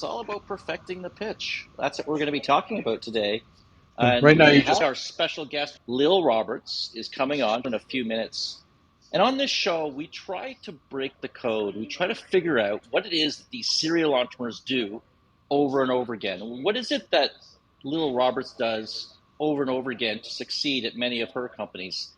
it's all about perfecting the pitch. That's what we're going to be talking about today. And Right now, we you have just our special guest, Lil Roberts, is coming on in a few minutes. And on this show, we try to break the code. We try to figure out what it is that these serial entrepreneurs do over and over again. What is it that Lil Roberts does over and over again to succeed at many of her companies?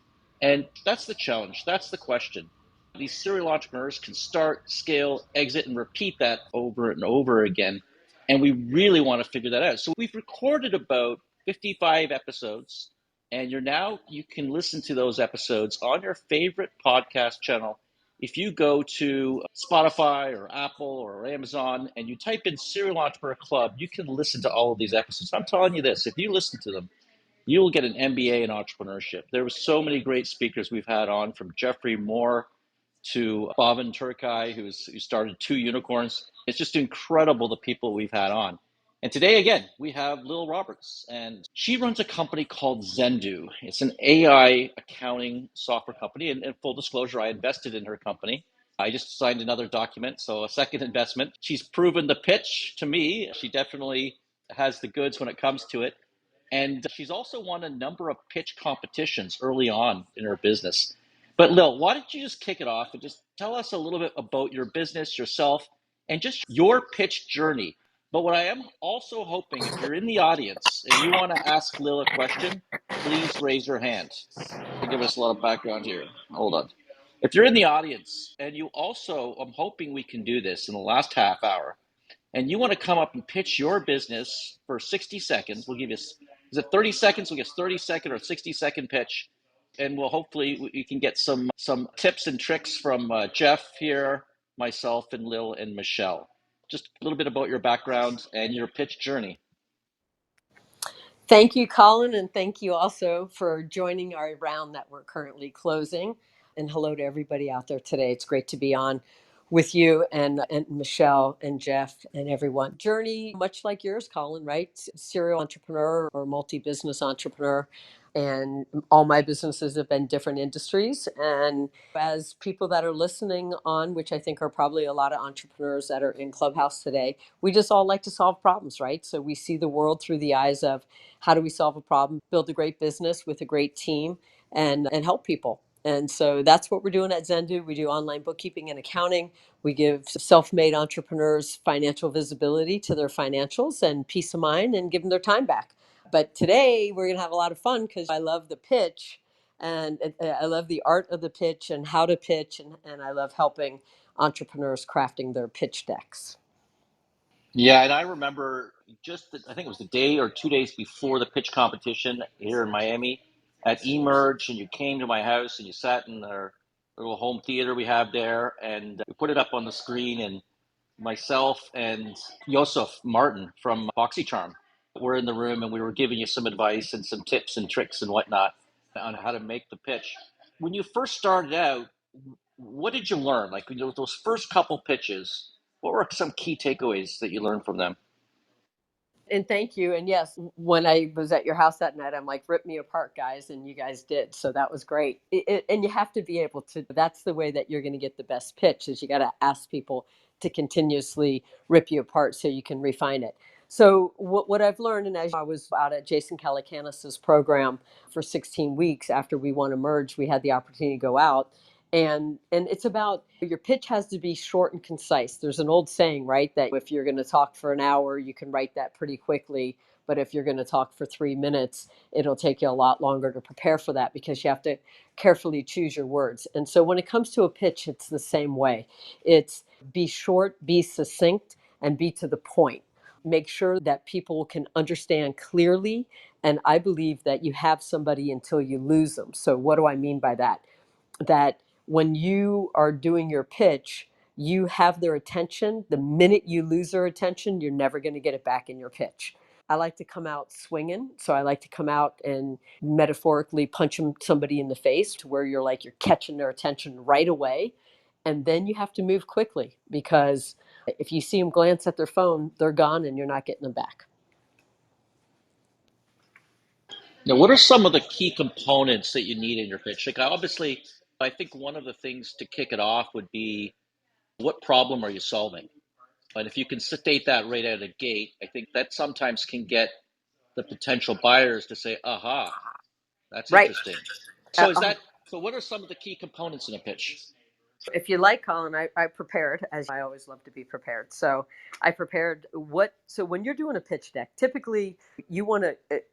And that's the challenge. That's the question. These serial entrepreneurs can start, scale, exit, and repeat that over and over again. And we really want to figure that out. So we've recorded about 55 episodes, and you can listen to those episodes on your favorite podcast channel. If you go to Spotify or Apple or Amazon and you type in Serial Entrepreneur Club, you can listen to all of these episodes. I'm telling you this, if you listen to them, you will get an MBA in entrepreneurship. There were so many great speakers we've had on, from Jeffrey Moore to Bhavin Turkai, who started 2 Unicorns. It's just incredible the people we've had on. And today, again, we have Lil Roberts, and she runs a company called Xendoo. It's an AI accounting software company. And full disclosure, I invested in her company. I just signed another document, so a second investment. She's proven the pitch to me. She definitely has the goods when it comes to it. And she's also won a number of pitch competitions early on in her business. But Lil, why don't you just kick it off and just tell us a little bit about your business, yourself, and just your pitch journey. But what I am also hoping, if you're in the audience and you want to ask Lil a question, please raise your hand. Give us a lot of background here. Hold on. If you're in the audience and you also, I'm hoping we can do this in the last half hour, and you want to come up and pitch your business for 60 seconds, we'll give you, is it 30 seconds? We'll get 30-second or 60-second pitch. And we'll hopefully we can get some tips and tricks from Jeff here, myself, and Lil and Michele. Just a little bit about your background and your pitch journey. Thank you, Colin, and thank you also for joining our round that we're currently closing. And hello to everybody out there today. It's great to be on with you and Michele and Jeff and everyone. Journey, much like yours, Colin, right? Serial entrepreneur or multi-business entrepreneur. And all my businesses have been different industries. And as people that are listening on, which I think are probably a lot of entrepreneurs that are in Clubhouse today, we just all like to solve problems, right? So we see the world through the eyes of how do we solve a problem, build a great business with a great team, and help people. And so that's what we're doing at Xendoo. We do online bookkeeping and accounting. We give self-made entrepreneurs financial visibility to their financials and peace of mind, and give them their time back. But today we're going to have a lot of fun because I love the pitch, and I love the art of the pitch and how to pitch. And I love helping entrepreneurs crafting their pitch decks. Yeah, and I remember I think it was the day or 2 days before the pitch competition here in Miami at Emerge, and you came to my house and you sat in our little home theater we have there, and we put it up on the screen, and myself and Yosef Martin from BoxyCharm were in the room, and we were giving you some advice and some tips and tricks and whatnot on how to make the pitch. When you first started out, what did you learn? Like those first couple pitches, what were some key takeaways that you learned from them? And thank you. And yes, when I was at your house that night, I'm like, rip me apart, guys. And you guys did. So that was great. And you have to be able to, that's the way that you're going to get the best pitch, is you got to ask people to continuously rip you apart so you can refine it. So what I've learned, and as I was out at Jason Calacanis's program for 16 weeks after we won Emerge, we had the opportunity to go out. And it's about, your pitch has to be short and concise. There's an old saying, right, that if you're going to talk for an hour, you can write that pretty quickly. But if you're going to talk for 3 minutes, it'll take you a lot longer to prepare for that, because you have to carefully choose your words. And so when it comes to a pitch, it's the same way. It's be short, be succinct, and be to the point. Make sure that people can understand clearly. And I believe that you have somebody until you lose them. So what do I mean by that? That when you are doing your pitch, you have their attention. The minute you lose their attention, you're never going to get it back in your pitch. I like to come out swinging. So I like to come out and metaphorically punch somebody in the face, to where you're catching their attention right away. And then you have to move quickly, because if you see them glance at their phone, they're gone and you're not getting them back. Now, what are some of the key components that you need in your pitch? Like, obviously, I think one of the things to kick it off would be, what problem are you solving? But if you can state that right out of the gate, I think that sometimes can get the potential buyers to say, aha, that's Right. interesting. Uh, So is uh, that, so what are some of the key components in a pitch? if you like, Colin, I prepared, as I always love to be prepared. So I prepared so when you're doing a pitch deck, typically you want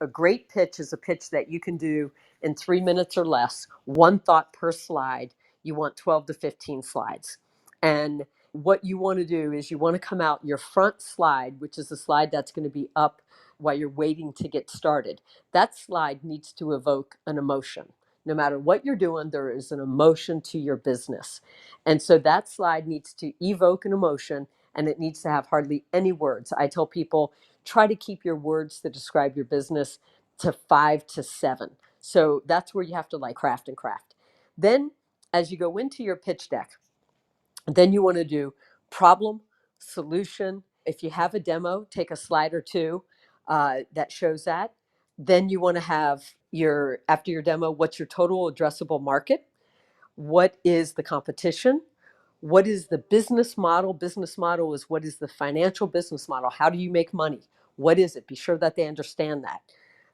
a great pitch is a pitch that you can do in 3 minutes or less, one thought per slide. You want 12 to 15 slides. And what you want to do is you want to come out your front slide, which is the slide that's going to be up while you're waiting to get started. That slide needs to evoke an emotion. No matter what you're doing, there is an emotion to your business. And so that slide needs to evoke an emotion and it needs to have hardly any words. I tell people try to keep your words to describe your business to 5 to 7. So that's where you have to like craft and craft. Then, as you go into your pitch deck, then you want to do problem, solution. If you have a demo, take a slide or two that shows that. Then you want to have after your demo, what's your total addressable market? What is the competition? What is the business model? Business model is what is the financial business model? How do you make money? What is it? Be sure that they understand that.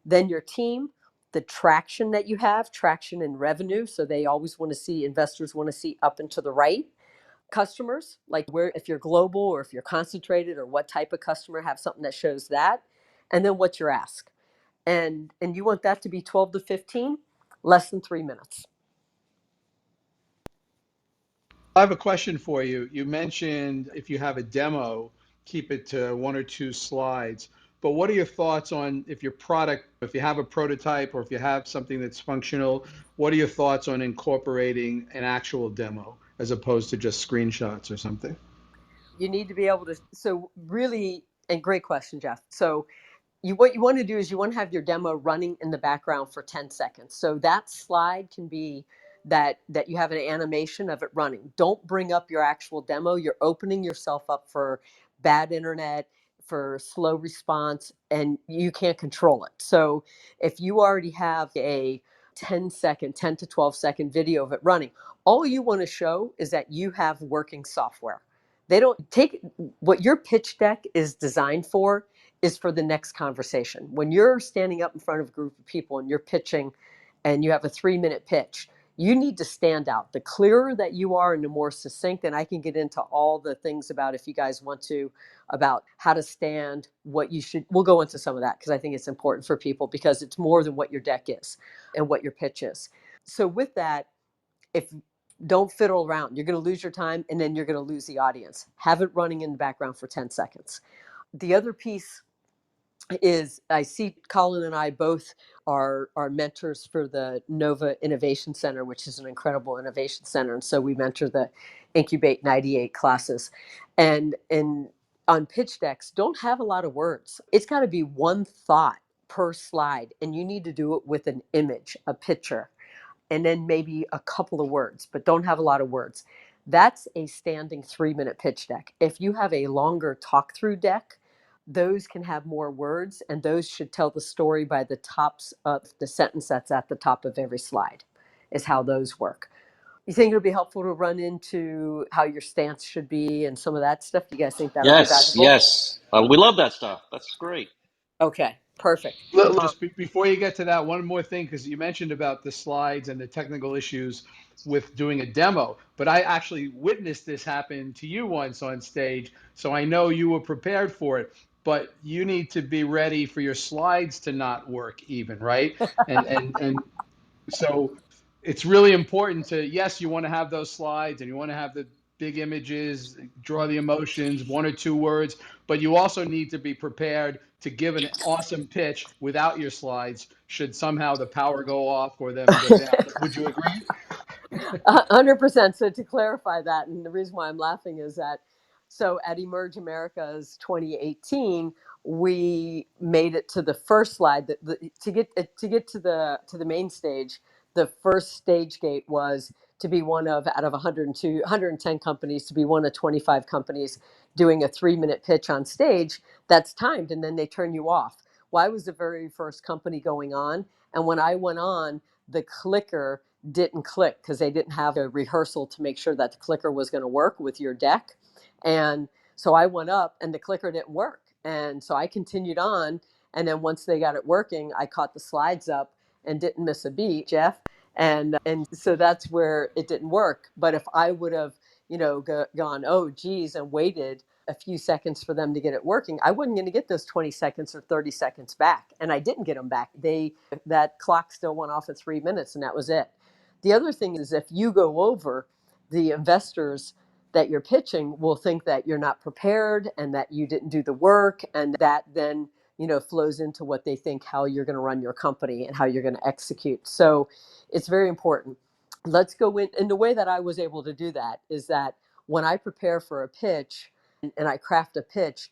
Then your team, the traction that you have, traction in revenue. So they always want to see, investors want to see up and to the right. Customers, like where, if you're global or if you're concentrated or what type of customer, have something that shows that. And then what's your ask? And you want that to be 12 to 15, less than 3 minutes. I have a question for you. You mentioned if you have a demo, keep it to one or two slides. But what are your thoughts on if your product, if you have a prototype or if you have something that's functional, what are your thoughts on incorporating an actual demo as opposed to just screenshots or something? You need to be able to, so really, and great question, Jeff. So what you want to do is you want to have your demo running in the background for 10 seconds. So that slide can be that you have an animation of it running. Don't bring up your actual demo. You're opening yourself up for bad internet, for slow response, and you can't control it. So if you already have a 10 to 12-second video of it running, all you want to show is that you have working software. They don't take what your pitch deck is designed for is for the next conversation. When you're standing up in front of a group of people and you're pitching and you have a 3 minute pitch, you need to stand out. The clearer that you are and the more succinct, and I can get into all the things about, if you guys want to, about how to stand, what you should, we'll go into some of that because I think it's important for people because it's more than what your deck is and what your pitch is. So with that, if don't fiddle around, you're going to lose your time and then you're going to lose the audience. Have it running in the background for 10 seconds. The other piece is I see Colin and I both are mentors for the Nova Innovation Center, which is an incredible innovation center. And so we mentor the Incubate 98 classes. And on pitch decks, don't have a lot of words. It's got to be one thought per slide. And you need to do it with an image, a picture, and then maybe a couple of words, but don't have a lot of words. That's a standing 3 minute pitch deck. If you have a longer talk through deck, those can have more words and those should tell the story by the tops of the sentence that's at the top of every slide, is how those work. You think it'll be helpful to run into how your stance should be and some of that stuff? You guys think that'll be Yes, valuable? yes. We love that stuff. That's great. Okay, perfect. Just before you get to that, one more thing, because you mentioned about the slides and the technical issues with doing a demo, but I actually witnessed this happen to you once on stage, so I know you were prepared for it. But you need to be ready for your slides to not work even, right? And so it's really important to, yes, you want to have those slides and you want to have the big images, draw the emotions, one or two words, but you also need to be prepared to give an awesome pitch without your slides should somehow the power go off or them go down. Would you agree? 100%. So to clarify that, and the reason why I'm laughing is that, so at Emerge Americas 2018, we made it to the first slide. To get to the main stage, the first stage gate was to be one of, out of 102, 110 companies, to be one of 25 companies doing a 3 minute pitch on stage that's timed, and then they turn you off. Well, I was the very first company going on, and when I went on, the clicker didn't click because they didn't have a rehearsal to make sure that the clicker was going to work with your deck. And So I went up and the clicker didn't work. And so I continued on. And then once they got it working, I caught the slides up and didn't miss a beat, Jeff. And so that's where it didn't work. But if I would have, gone, oh, geez, and waited a few seconds for them to get it working, I wasn't going to get those 20 seconds or 30 seconds back. And I didn't get them back. That clock still went off at 3 minutes, and that was it. The other thing is, if you go over, the investors that you're pitching will think that you're not prepared and that you didn't do the work, and that then flows into what they think how you're going to run your company and how you're going to execute. So it's very important. Let's go in. And the way that I was able to do that is that when I prepare for a pitch and I craft a pitch,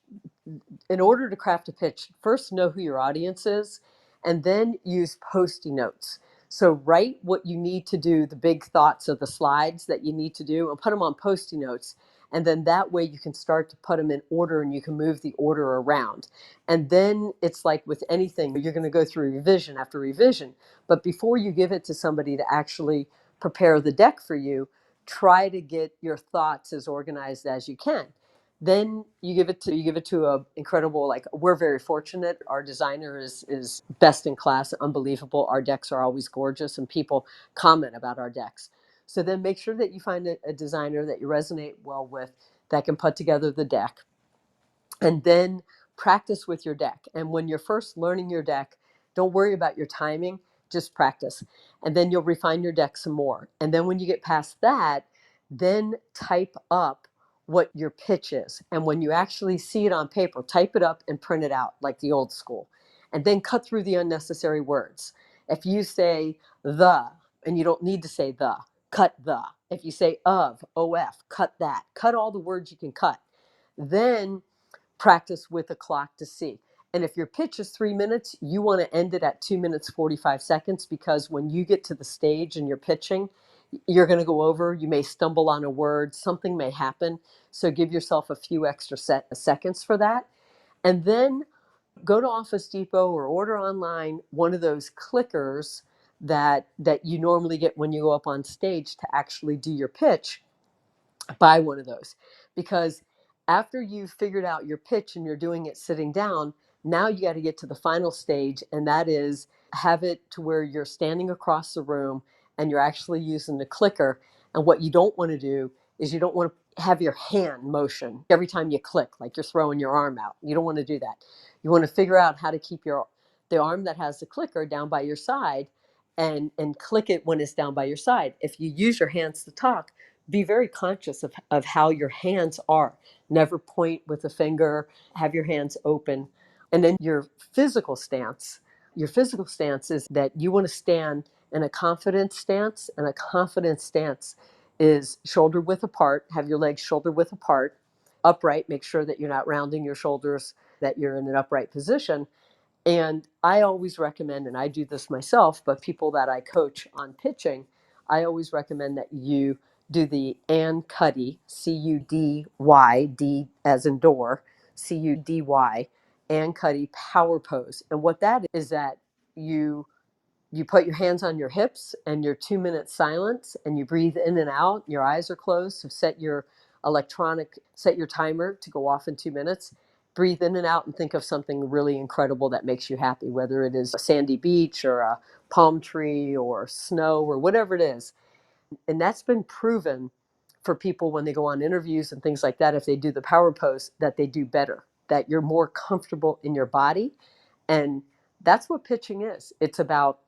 in order to craft a pitch, first know who your audience is, and then use Post-it notes. So write what you need to do, the big thoughts of the slides that you need to do, and put them on Post-it notes. And then that way you can start to put them in order, and you can move the order around. And then it's like with anything, you're going to go through revision after revision. But before you give it to somebody to actually prepare the deck for you, try to get your thoughts as organized as you can. Then you give it to a incredible, like, we're very fortunate. Our designer is best in class, unbelievable. Our decks are always gorgeous, and people comment about our decks. So then make sure that you find a designer that you resonate well with, that can put together the deck, and then practice with your deck. And when you're first learning your deck, don't worry about your timing, just practice. And then you'll refine your deck some more. And then when you get past that, then type up what your pitch is. And when you actually see it on paper, type it up and print it out like the old school. And then cut through the unnecessary words. If you say the, and you don't need to say the, cut the. If you say of, cut that. Cut all the words you can cut. Then practice with a clock to see. And if your pitch is 3 minutes, you want to end it at 2 minutes, 45 seconds, because when you get to the stage and you're pitching, you're going to go over, you may stumble on a word, something may happen. So give yourself a few extra seconds for that. And then go to Office Depot or order online one of those clickers that you normally get when you go up on stage to actually do your pitch. Buy one of those, because after you've figured out your pitch and you're doing it sitting down, now you got to get to the final stage, and that is have it to where you're standing across the room and you're actually using the clicker. And what you don't want to do is you don't want to have your hand motion every time you click, like you're throwing your arm out. You don't want to do that. You want to figure out how to keep the arm that has the clicker down by your side, and click it when it's down by your side. If you use your hands to talk, be very conscious of how your hands are. Never point with a finger, have your hands open. And then your physical stance. Your physical stance is that you want to stand in a confident stance, and a confident stance is shoulder width apart, have your legs shoulder width apart, upright, make sure that you're not rounding your shoulders, that you're in an upright position. And I always recommend, and I do this myself, but people that I coach on pitching, I always recommend that you do the and Cuddy, Cudy, D as in door, Cudy, and Cuddy power pose. And what that is that you put your hands on your hips and your 2 minute silence, and you breathe in and out. Your eyes are closed. So set your timer to go off in 2 minutes. Breathe in and out and think of something really incredible that makes you happy, whether it is a sandy beach or a palm tree or snow or whatever it is. And that's been proven for people when they go on interviews and things like that. If they do the power pose, that they do better, that you're more comfortable in your body. And that's what pitching is. It's about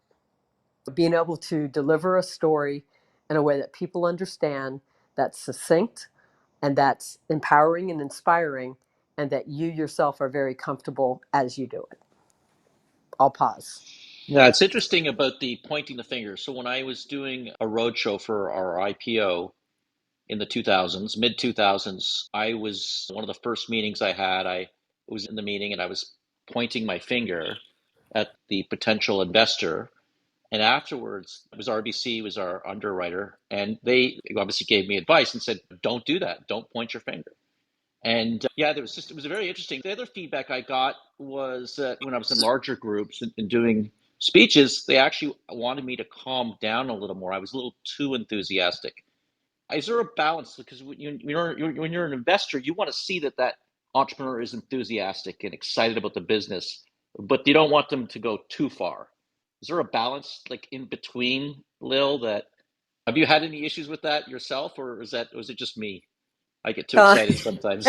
being able to deliver a story in a way that people understand, that's succinct, and that's empowering and inspiring, and that you yourself are very comfortable as you do it. I'll pause. Yeah, it's interesting about the pointing the finger. So when I was doing a roadshow for our IPO in the 2000s, mid 2000s, I was one of the first meetings I had. I was in the meeting and I was pointing my finger at the potential investor. And afterwards, it was RBC, was our underwriter, and they obviously gave me advice and said, "Don't do that. Don't point your finger." And yeah, it was very interesting. The other feedback I got was that when I was in larger groups and doing speeches, they actually wanted me to calm down a little more. I was a little too enthusiastic. Is there a balance? Because when you're an investor, you want to see that that entrepreneur is enthusiastic and excited about the business, but you don't want them to go too far. Is there a balance like in between, Lil? That have you had any issues with that yourself, or is it just me? I get too Uh, excited sometimes.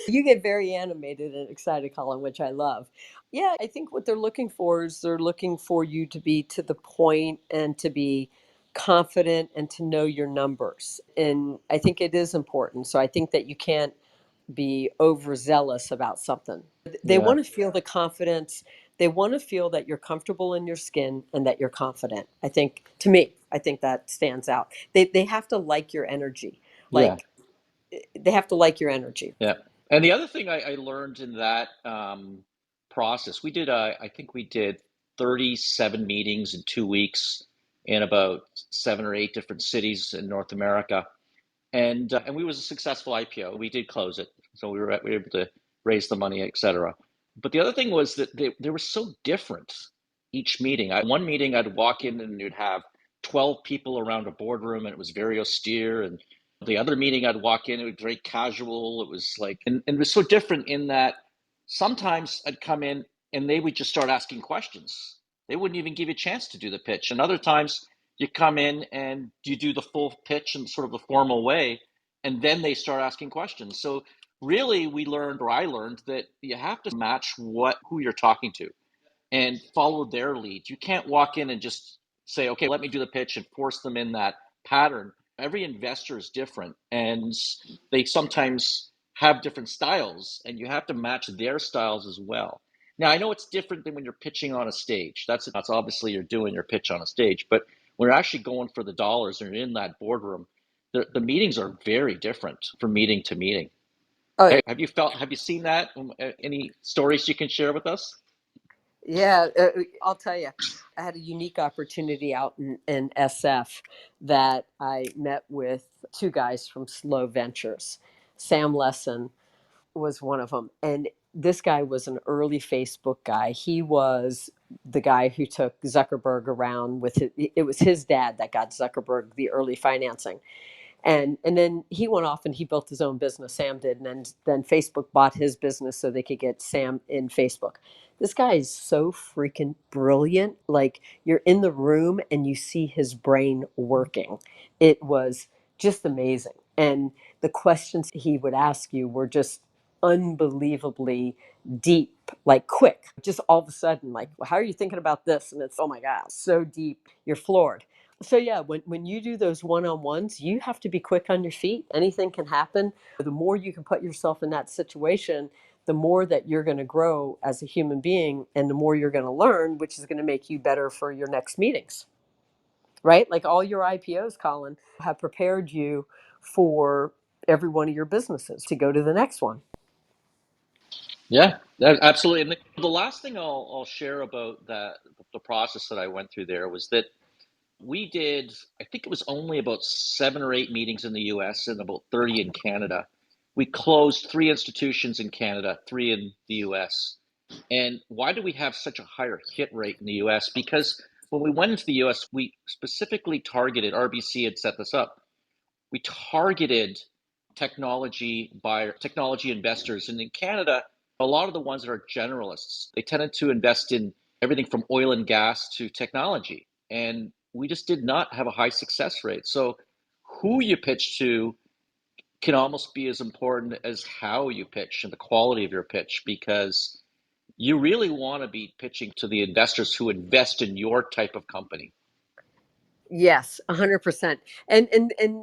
you get very animated and excited, Colin, which I love. Yeah, I think what they're looking for is they're looking for you to be to the point and to be confident and to know your numbers. And I think it is important. So I think that you can't be overzealous about something. They Yeah, want to feel the confidence. They want to feel that you're comfortable in your skin and that you're confident. I think, to me, I think that stands out. They have to like your energy. yeah. Like, they have to like your energy. Yeah. And the other thing I learned in that process, I think we did 37 meetings in 2 weeks in about 7 or 8 different cities in North America. And we was a successful IPO. We did close it. So we were able to raise the money, et cetera. But the other thing was that they were so different each meeting. One meeting I'd walk in and you'd have 12 people around a boardroom and it was very austere. And the other meeting I'd walk in, it was very casual. It was like, and it was so different in that sometimes I'd come in and they would just start asking questions. They wouldn't even give you a chance to do the pitch. And other times you come in and you do the full pitch in sort of the formal way, and then they start asking questions. So really we learned, or I learned, that you have to match who you're talking to and follow their lead. You can't walk in and just say, okay, let me do the pitch and force them in that pattern. Every investor is different and they sometimes have different styles, and you have to match their styles as well. Now, I know it's different than when you're pitching on a stage. That's obviously you're doing your pitch on a stage, but when you're actually going for the dollars and you're in that boardroom, the meetings are very different from meeting to meeting. Oh, Have you seen that? Any stories you can share with us? yeah, I'll tell you, I had a unique opportunity out in SF that I met with two guys from Slow Ventures. Sam Lesson was one of them. And this guy was an early Facebook guy. He was the guy who took Zuckerberg around with it was his dad that got Zuckerberg the early financing. And then he went off and he built his own business. Sam did, and then Facebook bought his business so they could get Sam in Facebook. This guy is so freaking brilliant. Like, you're in the room and you see his brain working. It was just amazing. And the questions he would ask you were just unbelievably deep, like quick. Just all of a sudden, like, well, how are you thinking about this? And it's, oh my God, so deep, you're floored. So yeah, when you do those one-on-ones, you have to be quick on your feet. Anything can happen. The more you can put yourself in that situation, the more that you're going to grow as a human being and the more you're going to learn, which is going to make you better for your next meetings. Right? Like all your IPOs, Colin, have prepared you for every one of your businesses to go to the next one. Yeah, absolutely. And the last thing I'll share about the process that I went through there was that we did, I think it was only about 7 or 8 meetings in the US and about 30 in Canada. We closed 3 institutions in Canada, 3 in the US. And why do we have such a higher hit rate in the US? Because when we went into the US, we specifically targeted, RBC had set this up, we targeted technology investors. And in Canada, a lot of the ones that are generalists, they tended to invest in everything from oil and gas to technology. And we just did not have a high success rate. So who you pitch to can almost be as important as how you pitch and the quality of your pitch, because you really want to be pitching to the investors who invest in your type of company. Yes, 100%. And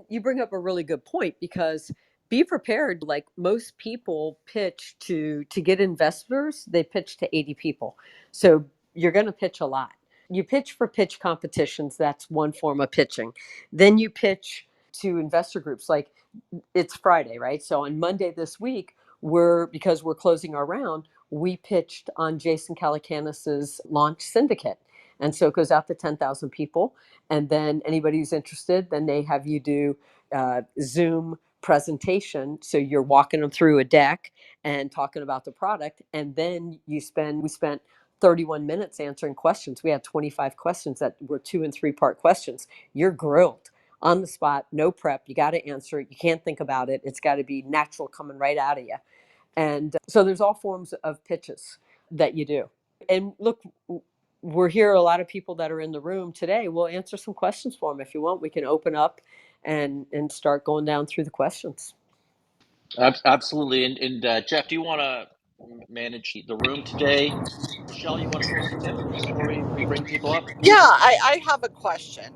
you bring up a really good point because be prepared. Like, most people pitch to get investors, they pitch to 80 people. So you're going to pitch a lot. You pitch for pitch competitions, that's one form of pitching. Then you pitch to investor groups. Like, it's Friday, right? So on Monday this week, because we're closing our round, we pitched on Jason Calacanis's launch syndicate. And so it goes out to 10,000 people. And then anybody who's interested, then they have you do Zoom presentation. So you're walking them through a deck and talking about the product. And then we spent 31 minutes answering questions. We had 25 questions that were 2 and 3 part questions. You're grilled on the spot, no prep. You got to answer it. You can't think about it. It's got to be natural coming right out of you. And so there's all forms of pitches that you do. And look, we're here, a lot of people that are in the room today. We'll answer some questions for them if you want. We can open up and start going down through the questions. Absolutely. And Jeff, do you want to manage the room today? Michele, you want to throw us a tip before we bring people up? Yeah, I have a question.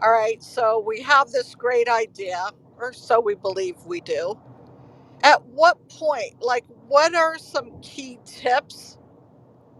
All right, so we have this great idea, or so we believe we do. At what point, like, what are some key tips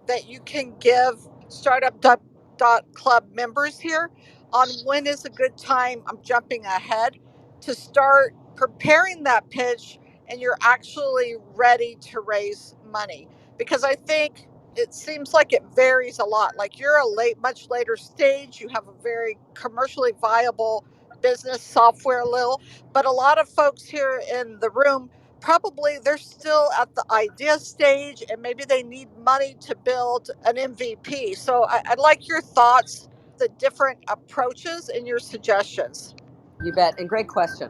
that you can give startup.club members here on when is a good time? I'm jumping ahead to start preparing that pitch and you're actually ready to raise money. Because I think it seems like it varies a lot. Like you're much later stage, you have a very commercially viable business software, Lil, but a lot of folks here in the room probably they're still at the idea stage and maybe they need money to build an MVP. So I'd like your thoughts, the different approaches and your suggestions. You bet. And great question.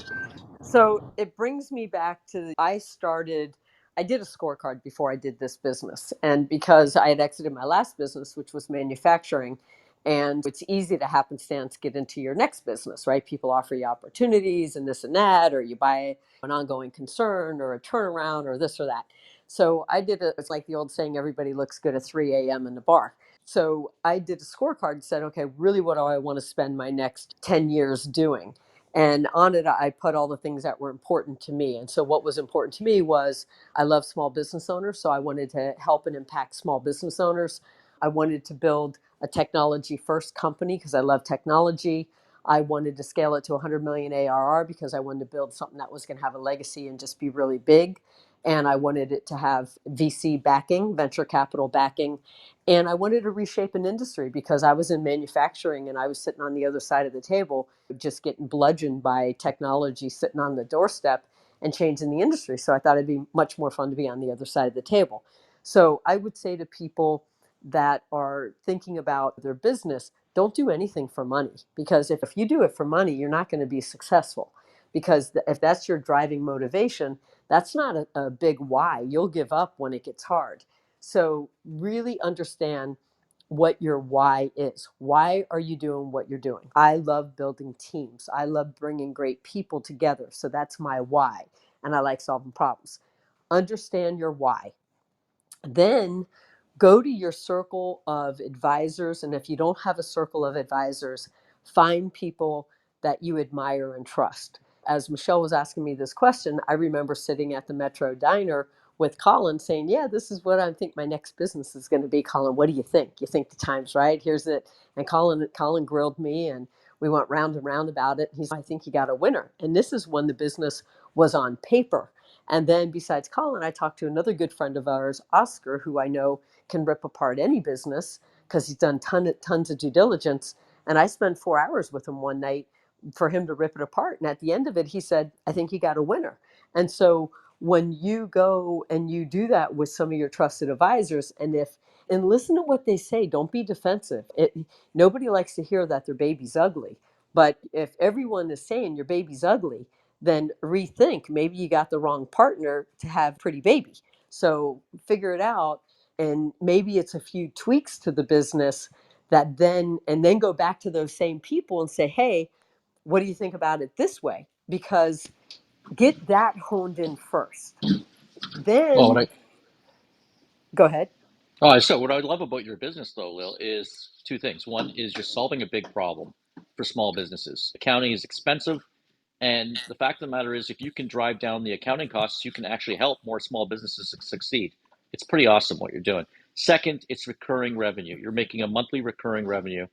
So it brings me back to I did a scorecard before I did this business. And because I had exited my last business, which was manufacturing, and it's easy to happenstance get into your next business, right? People offer you opportunities and this and that, or you buy an ongoing concern or a turnaround or this or that. So it's like the old saying, everybody looks good at 3 a.m. in the bar. So I did a scorecard and said, okay, really, what do I want to spend my next 10 years doing? And on it, I put all the things that were important to me. And so what was important to me was I love small business owners. So I wanted to help and impact small business owners. I wanted to build a technology first company because I love technology. I wanted to scale it to 100 million ARR because I wanted to build something that was going to have a legacy and just be really big. And I wanted it to have VC backing, venture capital backing. And I wanted to reshape an industry because I was in manufacturing and I was sitting on the other side of the table, just getting bludgeoned by technology sitting on the doorstep and changing the industry. So I thought it'd be much more fun to be on the other side of the table. So I would say to people that are thinking about their business, don't do anything for money, because if you do it for money, you're not going to be successful. Because if that's your driving motivation, that's not a big why. You'll give up when it gets hard. So really understand what your why is. Why are you doing what you're doing? I love building teams. I love bringing great people together. So that's my why. And I like solving problems. Understand your why. Then go to your circle of advisors. And if you don't have a circle of advisors, find people that you admire and trust. As Michele was asking me this question, I remember sitting at the Metro Diner with Colin saying, yeah, this is what I think my next business is going to be. Colin, what do you think? You think the time's right? Here's it. And Colin grilled me and we went round and round about it. He's, I think you got a winner. And this is when the business was on paper. And then besides Colin, I talked to another good friend of ours, Oscar, who I know can rip apart any business because he's done tons of due diligence. And I spent 4 hours with him one night for him to rip it apart. And at the end of it, he said, I think you got a winner. And so when you go and you do that with some of your trusted advisors, and listen to what they say, don't be defensive. Nobody likes to hear that their baby's ugly. But if everyone is saying your baby's ugly, then rethink. Maybe you got the wrong partner to have pretty baby. So figure it out. And maybe it's a few tweaks to the business and then go back to those same people and say, hey, what do you think about it this way? Because get that honed in first. Well, Then go ahead. so what I love about your business, though, Lil, is two things. One is you're solving a big problem for small businesses. Accounting is expensive, and the fact of the matter is, if you can drive down the accounting costs, you can actually help more small businesses succeed. It's pretty awesome what you're doing. Second, it's recurring revenue. You're making a monthly recurring revenue,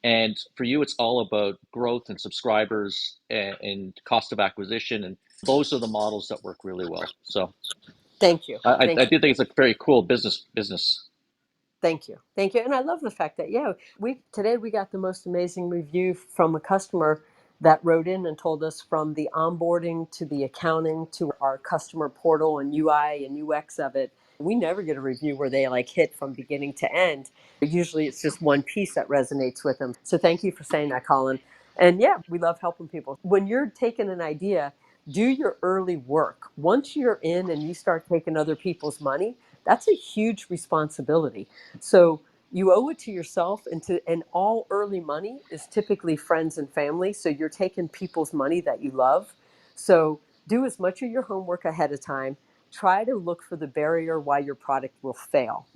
and for you, it's all about growth and subscribers and cost of acquisition, and those are the models that work really well. So Thank you. I Thank you. do think it's a very cool business. Thank you. Thank you. And I love the fact that, yeah, we got the most amazing review from a customer that wrote in and told us from the onboarding to the accounting to our customer portal and UI and UX of it. We never get a review where they like hit from beginning to end. Usually it's just one piece that resonates with them. So thank you for saying that, Colin. And yeah, we love helping people. When you're taking an idea, do your early work. Once you're in and you start taking other people's money, that's a huge responsibility. So you owe it to yourself, and all early money is typically friends and family. So you're taking people's money that you love. So do as much of your homework ahead of time. Try to look for the barrier why your product will fail.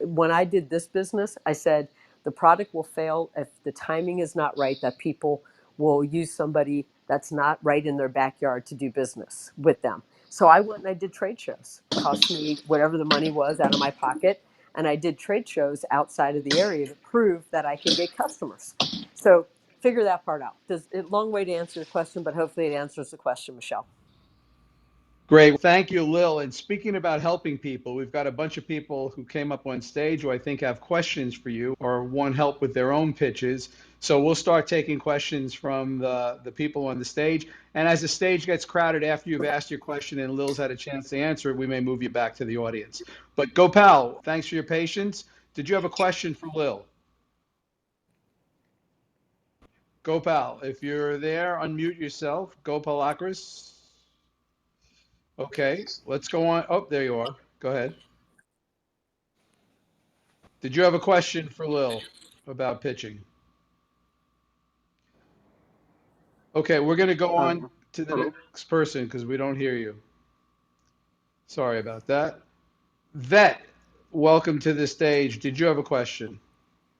When I did this business, I said the product will fail if the timing is not right, that people will use somebody that's not right in their backyard to do business with them. So I went and I did trade shows. Cost me whatever the money was out of my pocket. And I did trade shows outside of the area to prove that I can get customers. So figure that part out. Long way to answer your question, but hopefully it answers the question, Michele. Great. Thank you, Lil. And speaking about helping people, we've got a bunch of people who came up on stage who I think have questions for you or want help with their own pitches. So we'll start taking questions from the people on the stage. And as the stage gets crowded after you've asked your question and Lil's had a chance to answer it, we may move you back to the audience. But Gopal, thanks for your patience. Did you have a question for Lil? Gopal, if you're there, unmute yourself. Gopal Akris. Okay, let's go on. Oh, there you are. Go ahead. Did you have a question for Lil about pitching? Okay, we're going to go on to the next person because we don't hear you. Sorry about that. Vet, welcome to the stage. Did you have a question?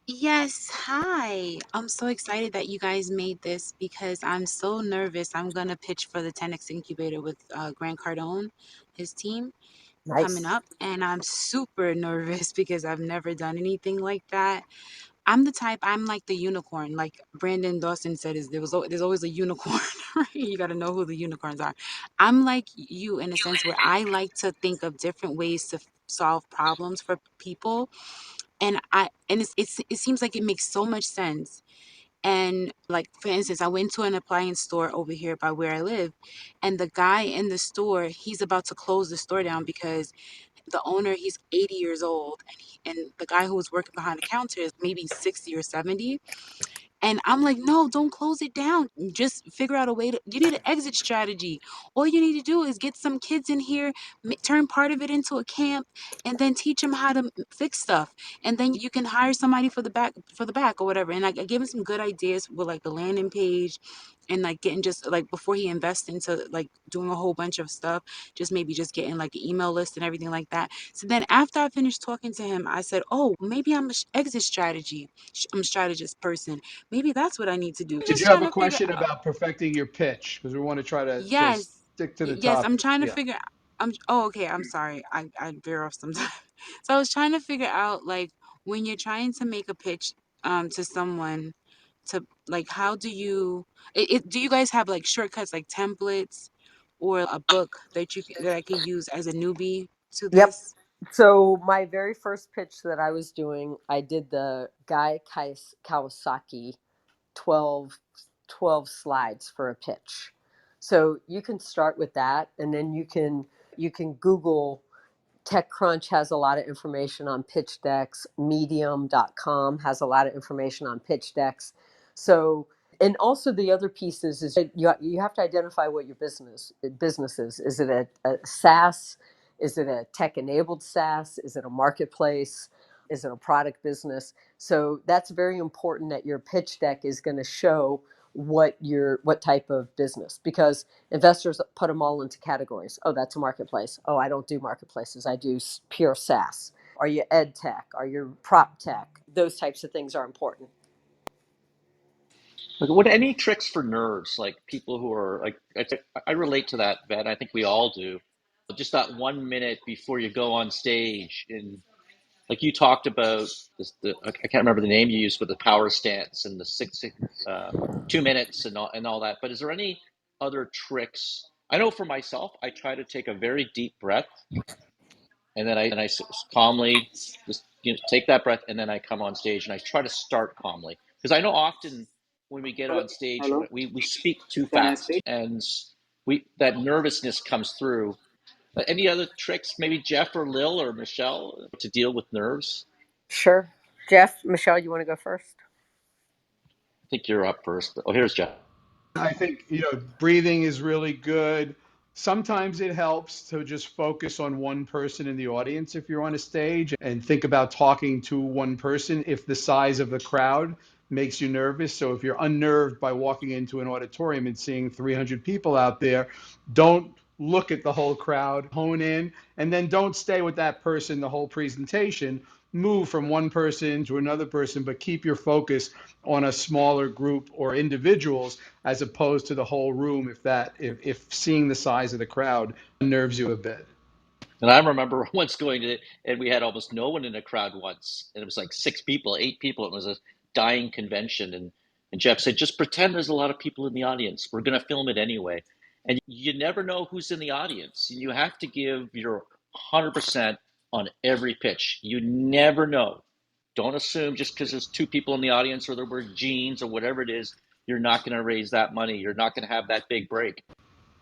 Yes, hi. I'm so excited that you guys made this because I'm so nervous. I'm gonna pitch for the 10X incubator with Grant Cardone, his team coming Nice. up, and I'm super nervous because I've never done anything like that. I'm the type, I'm like the unicorn. Like Brandon Dawson said, there's always a unicorn, right? You got to know who the unicorns are. I'm like you in a sense where I like to think of different ways to solve problems for people, and it seems like it makes so much sense. And like for instance, I went to an appliance store over here by where I live, and the guy in the store, he's about to close the store down because the owner, he's 80 years old, and the guy who was working behind the counter is maybe 60 or 70. And I'm like, no, don't close it down. Just figure out a way to, you need an exit strategy. All you need to do is get some kids in here, turn part of it into a camp, and then teach them how to fix stuff. And then you can hire somebody for the back or whatever. And I gave him some good ideas with like the landing page and like getting just like before he invests into like doing a whole bunch of stuff, just maybe just getting like an email list and everything like that. So then after I finished talking to him, I said, oh, maybe I'm a exit strategy. I'm a strategist person. Maybe that's what I need to do. I'm Did you just have trying a to figure question out. about perfecting your pitch? Because we want to try to Yes. stick to the Yes, I'm topic. trying to Yeah. figure oh, okay, I'm sorry. I veer off sometimes. So I was trying to figure out like when you're trying to make a pitch to someone to like how do you do you guys have like shortcuts like templates or a book that that I could use as a newbie to Yep. this? So my very first pitch that I was doing, I did the Kawasaki 12, 12 slides for a pitch. So you can start with that, and then you can Google. TechCrunch has a lot of information on pitch decks. Medium.com has a lot of information on pitch decks. So, and also the other pieces is you have to identify what your business is. Is it a SaaS? Is it a tech enabled SaaS? Is it a marketplace? Is it a product business? So that's very important that your pitch deck is going to show what type of business, because investors put them all into categories. Oh, that's a marketplace. Oh, I don't do marketplaces. I do pure SaaS. Are you ed tech? Are you prop tech? Those types of things are important. Like, what any tricks for nerves? Like people who are like, I relate to that, Ben. I think we all do. Just that 1 minute before you go on stage, and like you talked about this, I can't remember the name you used, but the power stance and the 2 minutes and all that. But is there any other tricks? I know for myself, I try to take a very deep breath, and then I calmly just take that breath, and then I come on stage and I try to start calmly, because I know often when we get on stage, Hello, we speak too can I fast, speak? and we that nervousness comes through. Any other tricks, maybe Jeff or Lil or Michele, to deal with nerves? Sure. Jeff, Michele, you want to go first? think you're up first. Oh, here's Jeff. I think, breathing is really good. Sometimes it helps to just focus on one person in the audience if you're on a stage and think about talking to one person if the size of the crowd makes you nervous. So if you're unnerved by walking into an auditorium and seeing 300 people out there, don't look at the whole crowd, hone in, and then don't stay with that person the whole presentation. Move from one person to another person, but keep your focus on a smaller group or individuals as opposed to the whole room if seeing the size of the crowd unnerves you a bit. And I remember once going to, and we had almost no one in the crowd once, and it was like 6 people, 8 people. It was a dying convention, and Jeff said, "Just pretend there's a lot of people in the audience. We're going to film it anyway." And you never know who's in the audience. You have to give your 100% on every pitch. You never know. Don't assume just because there's 2 people in the audience or there were jeans or whatever it is, you're not going to raise that money. You're not going to have that big break.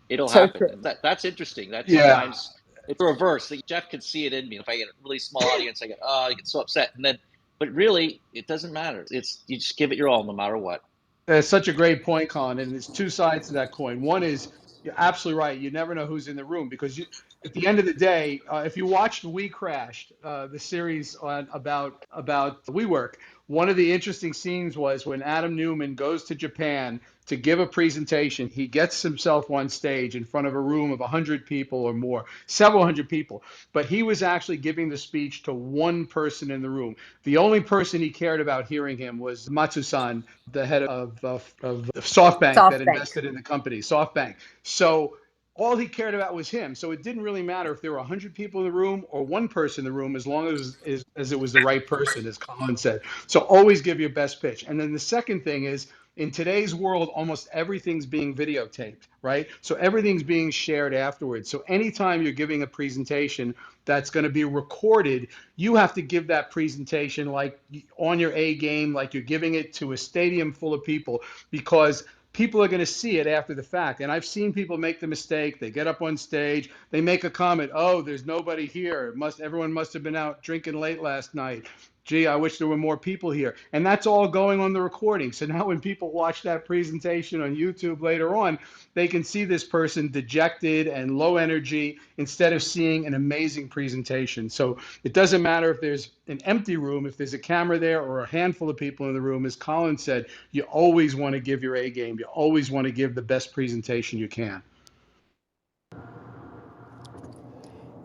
It'll So happen. true. And that's interesting. That Yeah. sometimes it's a reverse. Like Jeff could see it in me. If I get a really small audience, I get so upset. And then, but really, it doesn't matter. It's you just give it your all, no matter what. That's such a great point, Colin. And there's two sides to that coin. One is you're absolutely right. You never know who's in the room because at the end of the day, if you watched We Crashed, the series about WeWork, one of the interesting scenes was when Adam Newman goes to Japan to give a presentation. He gets himself on stage in front of a room of 100 people or more, several hundred people. But he was actually giving the speech to one person in the room. The only person he cared about hearing him was Matsu-san, the head of SoftBank that SoftBank. invested in the company, SoftBank. So all he cared about was him. So it didn't really matter if there were 100 people in the room or one person in the room, as long as it was the right person, as Colin said. So always give your best pitch. And then the second thing is, in today's world, almost everything's being videotaped, right? So everything's being shared afterwards. So anytime you're giving a presentation that's going to be recorded, you have to give that presentation like on your A game, like you're giving it to a stadium full of people, because people are going to see it after the fact. And I've seen people make the mistake. They get up on stage, they make a comment, "Oh, there's nobody here. Everyone must have been out drinking late last night. Gee, I wish there were more people here." And that's all going on the recording. So now when people watch that presentation on YouTube later on, they can see this person dejected and low energy instead of seeing an amazing presentation. So it doesn't matter if there's an empty room, if there's a camera there or a handful of people in the room. As Colin said, you always want to give your A game. You always want to give the best presentation you can.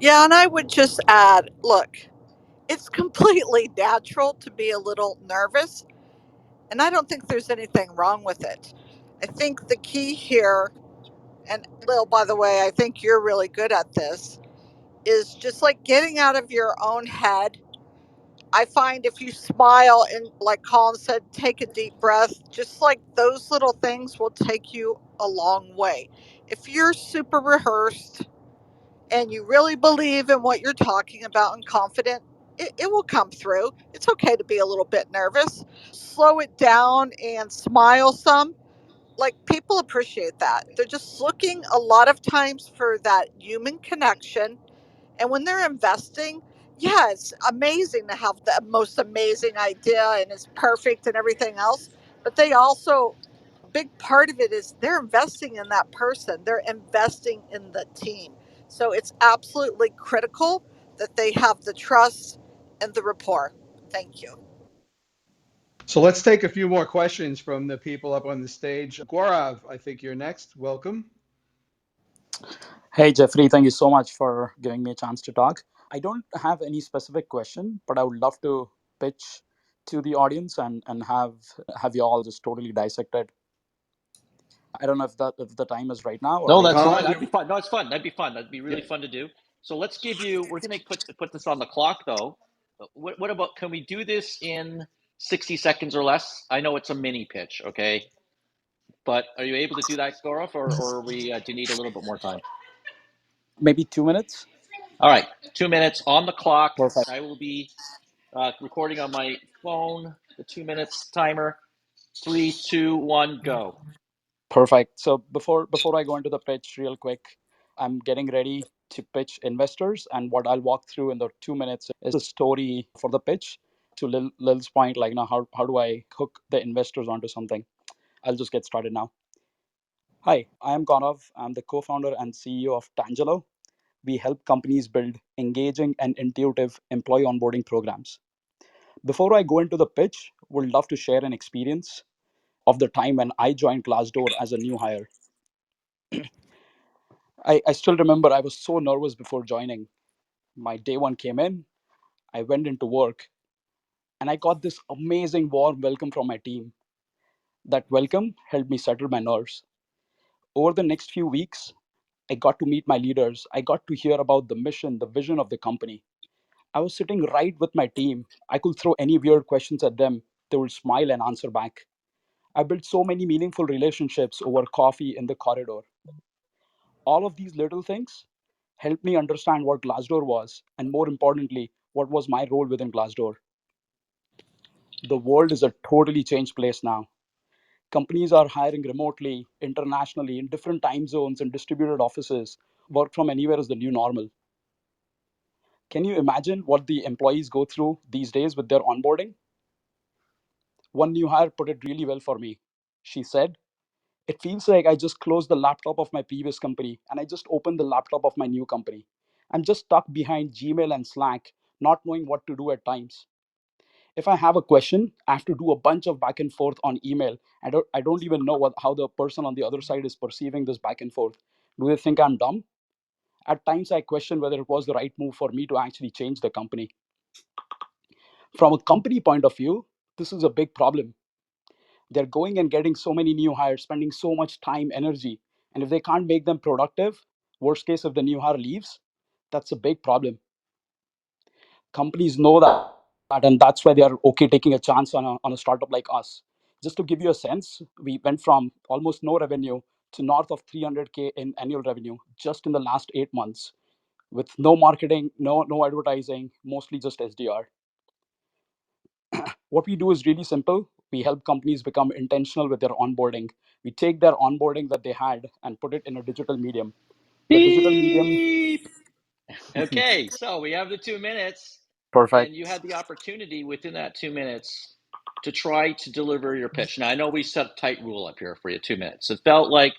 Yeah, and I would just add, look, it's completely natural to be a little nervous, and I don't think there's anything wrong with it. I think the key here, and Lil, by the way, I think you're really good at this, is just like getting out of your own head. I find if you smile and, like Colin said, take a deep breath, just like those little things will take you a long way. If you're super rehearsed and you really believe in what you're talking about and confident, it will come through. It's okay to be a little bit nervous. Slow it down and smile some. Like people appreciate that. They're just looking a lot of times for that human connection. And when they're investing, yeah, it's amazing to have the most amazing idea and it's perfect and everything else. But they also, a big part of it is they're investing in that person, they're investing in the team. So it's absolutely critical that they have the trust and the rapport. Thank you. So let's take a few more questions from the people up on the stage. Gaurav, I think you're next. Welcome. Hey, Jeffrey, thank you so much for giving me a chance to talk. I don't have any specific question, but I would love to pitch to the audience and have you all just totally dissect it. I don't know if the time is right now No, or that's Colin, fine. That'd be fun. No, it's fun. That'd be fun. That'd be really fun to do. So let's give you. We're going to put this on the clock, though. What about? Can we do this in 60 seconds or less? I know it's a mini pitch, okay? But are you able to do that, Gaurav, or we do you need a little bit more time? maybe 2 minutes. All right, 2 minutes on the clock. Perfect. I will be recording on my phone. The 2 minutes timer. 3, 2, 1, go. Perfect. So before I go into the pitch real quick, I'm getting ready to pitch investors, and what I'll walk through in the 2 minutes is the story for the pitch. To Lil's point, like, how do I hook the investors onto something? I'll just get started now. Hi, I am Gaurav. I'm the co-founder and CEO of Tangelo. We help companies build engaging and intuitive employee onboarding programs. Before I go into the pitch, would love to share an experience of the time when I joined Glassdoor as a new hire. I still remember I was so nervous before joining. My day one came in, I went into work, and I got this amazing warm welcome from my team. That welcome helped me settle my nerves. Over the next few weeks, I got to meet my leaders. I got to hear about the mission, the vision of the company. I was sitting right with my team. I could throw any weird questions at them. They would smile and answer back. I built so many meaningful relationships over coffee in the corridor. All of these little things helped me understand what Glassdoor was, and more importantly, what was my role within Glassdoor. The world is a totally changed place now. Companies are hiring remotely, internationally, in different time zones and distributed offices. Work from anywhere is the new normal. Can you imagine what the employees go through these days with their onboarding? One new hire put it really well for me. She said, "It feels like I just closed the laptop of my previous company and I just opened the laptop of my new company. I'm just stuck behind Gmail and Slack, not knowing what to do at times. If I have a question, I have to do a bunch of back and forth on email. I don't even know how the person on the other side is perceiving this back and forth. Do they think I'm dumb? At times, I question whether it was the right move for me to actually change the company." From a company point of view, this is a big problem. They're going and getting so many new hires, spending so much time, energy. And if they can't make them productive, worst case, if the new hire leaves, that's a big problem. Companies know that, and that's why they are okay taking a chance on a startup like us. Just to give you a sense, we went from almost no revenue to north of 300K in annual revenue just in the last 8 months with no marketing, no advertising, mostly just SDR. What we do is really simple. We help companies become intentional with their onboarding. We take their onboarding that they had and put it in a digital medium. The digital medium, Beep. Okay, so we have the 2 minutes, and you perfect. had the opportunity within that 2 minutes to try to deliver your pitch. Now, I know we set a tight rule up here for you, 2 minutes. It felt like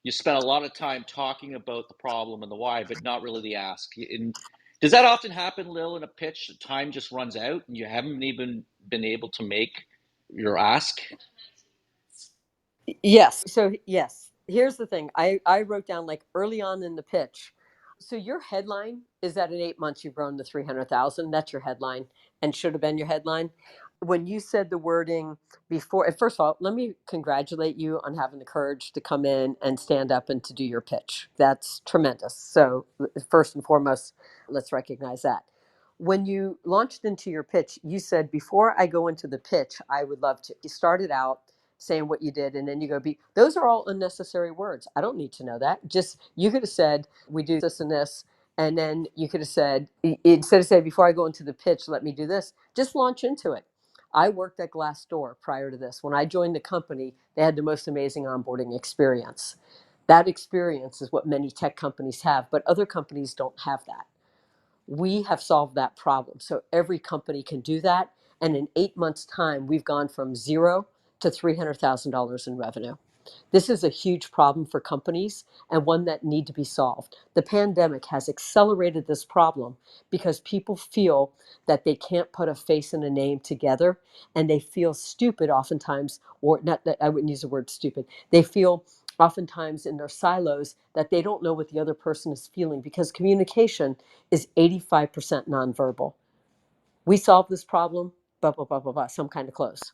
you spent a lot of time talking about the problem and the why, but not really the ask. And does that often happen, Lil, in a pitch? Time just runs out and you haven't even been able to make your ask? Yes. So yes, here's the thing. I wrote down like early on in the pitch. So your headline is that in 8 months you've grown to 300,000. That's your headline and should have been your headline. When you said the wording before, and first of all, let me congratulate you on having the courage to come in and stand up and to do your pitch. That's tremendous. So first and foremost, let's recognize that. When you launched into your pitch, you said, before I go into the pitch, I would love to. You started out saying what you did, and then you go, be those are all unnecessary words. I don't need to know that. Just, you could have said, we do this and this, and then you could have said, instead of saying, before I go into the pitch, let me do this, just launch into it. I worked at Glassdoor prior to this. When I joined the company, they had the most amazing onboarding experience. That experience is what many tech companies have, but other companies don't have that. We have solved that problem. So every company can do that. And in 8 months' time, we've gone from zero to $300,000 in revenue. This is a huge problem for companies and one that need to be solved. The pandemic has accelerated this problem because people feel that they can't put a face and a name together, and they feel stupid oftentimes, or not that I wouldn't use the word stupid. They feel oftentimes in their silos that they don't know what the other person is feeling, because communication is 85% nonverbal. We solve this problem, blah, blah, blah, blah, blah, some kind of close.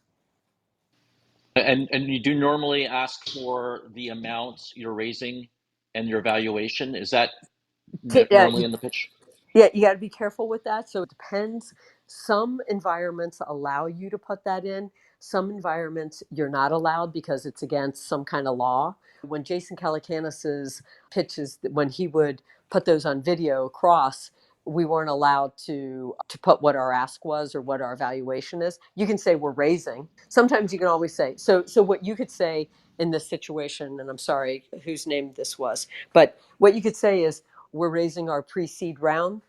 And you do normally ask for the amount you're raising and your valuation. Is that Yeah, normally in the pitch? yeah, you got to be careful with that. So it depends. Some environments allow you to put that in. Some environments you're not allowed because it's against some kind of law. When Jason Calacanis's pitches, when he would put those on video across, we weren't allowed to put what our ask was or what our valuation is. You can say we're raising. Sometimes you can always say, so what you could say in this situation, and I'm sorry whose name this was, but what you could say is, we're raising our pre-seed round.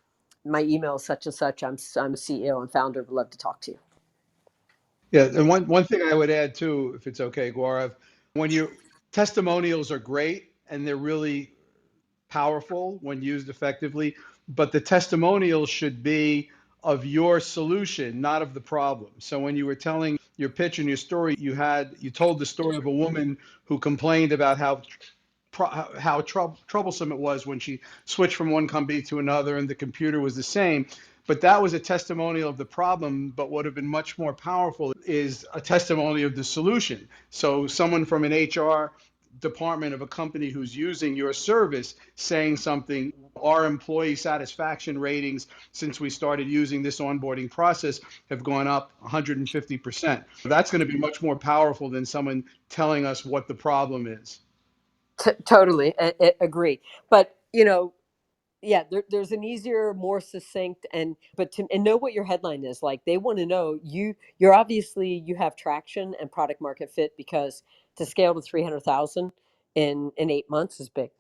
My email is such and such. I'm CEO and founder. Would love to talk to you. Yeah, and one thing I would add too, if it's okay, Gaurav, when you testimonials are great and they're really powerful when used effectively, but the testimonial should be of your solution, not of the problem. So when you were telling your pitch and your story, you told the story of a woman who complained about how troublesome it was when she switched from one company to another and the computer was the same. But that was a testimonial of the problem. But what would have been much more powerful is a testimony of the solution. So someone from an HR department of a company who's using your service saying something, our employee satisfaction ratings since we started using this onboarding process have gone up 150%. That's going to be much more powerful than someone telling us what the problem is. Totally agree. But yeah, there's an easier, more succinct, and know what your headline is. Like they want to know you're obviously you have traction and product market fit, because to scale to 300,000 in 8 months is big.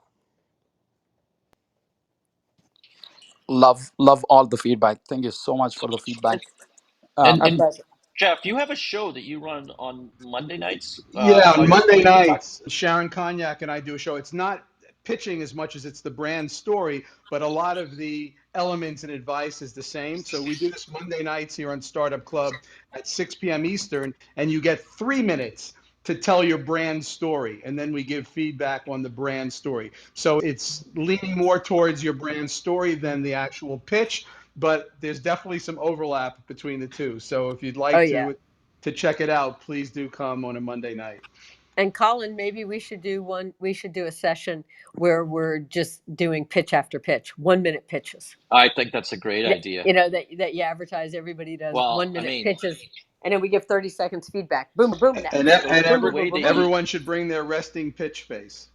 Love all the feedback. Thank you so much for the feedback. And Our Um, and pleasure. Jeff, you have a show that you run on Monday nights. Yeah, on Monday What can you talk? nights, Sharon Cognac and I do a show. It's not pitching as much as it's the brand story, but a lot of the elements and advice is the same. So we do this Monday nights here on Startup Club at 6 p.m. Eastern, and you get 3 minutes to tell your brand story, and then we give feedback on the brand story. So it's leaning more towards your brand story than the actual pitch, but there's definitely some overlap between the two. So if you'd Oh like yeah. to check it out, please do come on a Monday night. And Colin, maybe we should do we should do a session where we're just doing pitch after pitch, 1 minute pitches. I think that's a great idea. That you advertise. Everybody does Well, one I minute mean, pitches, and then we give 30 seconds feedback. Boom, boom, And next. and Boom, the boom, every, boom, way boom, that boom. you, everyone should bring their resting pitch face.